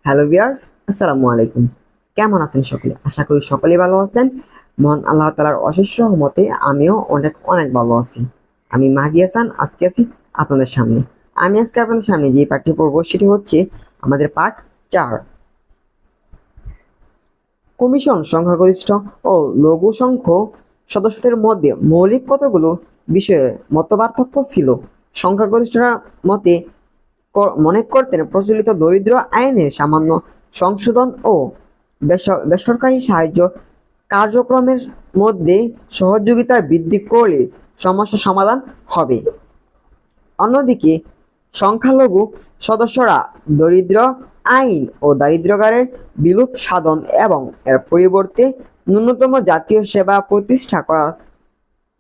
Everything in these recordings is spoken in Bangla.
হ্যালো ভিউয়ার্স, আসসালামু আলাইকুম। কেমন আছেন সকলে? আশা করি সকলেই ভালো আছেন। মহান আল্লাহ তাআলার অশেষ রহমতে আমিও অনেক অনেক ভালো আছি। আমি মাহদি হাসান, আজকে আছি আপনাদের সামনে। আমি আজকে আপনাদের সামনে যে পাঠটি পড়ব সেটি হচ্ছে আমাদের পাঠ 4। কমিশন সংখ্যাগরিষ্ঠ ও লঘু সংখ্যক সদস্যদের মধ্যে মৌলিক কতগুলো বিষয়ে মতপার্থক্য ছিল। সংখ্যাগরিষ্ঠরা মতে মনে করতেন প্রচলিত দরিদ্র আইনের সামান্য সংশোধন ও বেসরকারি সাহায্য কার্যক্রমের মধ্যে সহযোগিতা বৃদ্ধি করলে সমস্যা সমাধান হবে। অন্যদিকে সংখ্যালঘু সদস্যরা দরিদ্র আইন ও দারিদ্র্যের বিলোপ সাধন এবং এর পরিবর্তে ন্যূনতম জাতীয় সেবা প্রতিষ্ঠা করার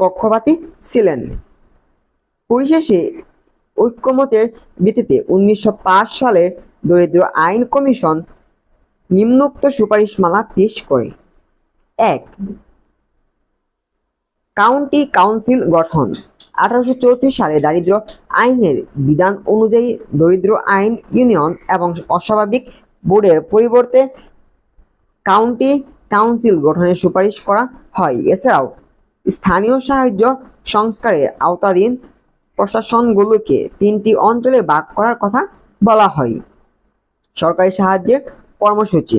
পক্ষপাতী ছিলেন। পরিশেষে ঐকমত্যের ভিত্তিতে 1905 সালের দরিদ্র আইন কমিশন নিম্নোক্ত সুপারিশমালা পেশ করে। 1. কাউন্টি কাউন্সিল গঠন। 1834 সালে দারিদ্র আইনের বিধান অনুযায়ী দরিদ্র আইন ইউনিয়ন এবং অস্বাভাবিক বোর্ডের পরিবর্তে কাউন্টি কাউন্সিল গঠনের সুপারিশ করা হয়। এছাড়াও স্থানীয় সাহায্য সংস্কারের আওতাধীন প্রশাসনগুলোকে 3টি অঞ্চলে ভাগ করার কথা বলা হয়। সরকারি সাহায্যের কর্মসূচি।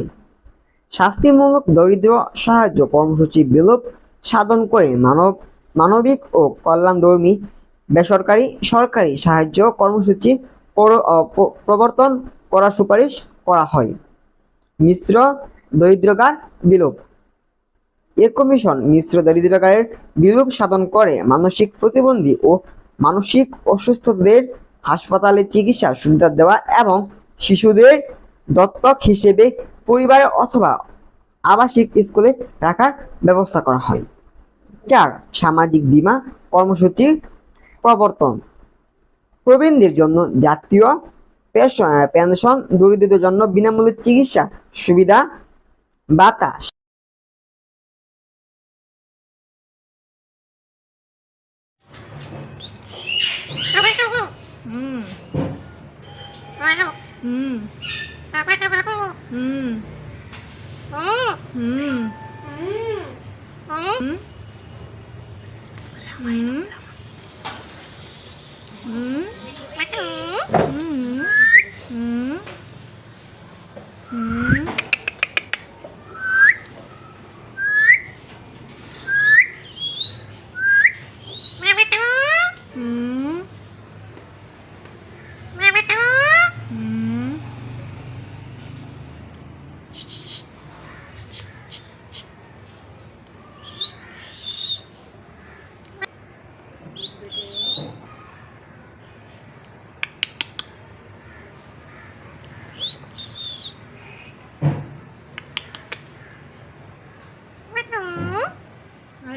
শাস্তিমূলক দরিদ্র সাহায্য কর্মসূচি বিলোপ সাধন করে মানবিক ও কল্যাণধর্মী বেসরকারি সরকারি সাহায্য কর্মসূচি প্রবর্তন করার সুপারিশ করা হয়। মিশ্র দরিদ্রগার বিলোপ। এ কমিশন মিশ্র দরিদ্রগারের বিলোপ সাধন করে মানসিক প্রতিবন্ধী ও মানসিক অসুস্থদের হাসপাতালে চিকিৎসার সুবিধা দেওয়া এবং শিশুদের দত্তক হিসেবে পরিবারে অথবা আবাসিক স্কুলে রাখার ব্যবস্থা করা হয়। 4. সামাজিক বীমা কর্মসূচি প্রবর্তন। প্রবীণদের জন্য জাতীয় পেনশন, দরিদ্রদের জন্য বিনামূল্যে চিকিৎসা সুবিধা ভাতা,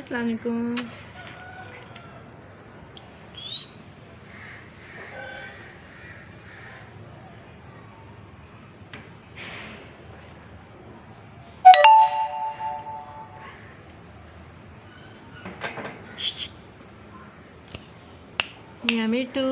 Assalamualaikum. Ya, itu.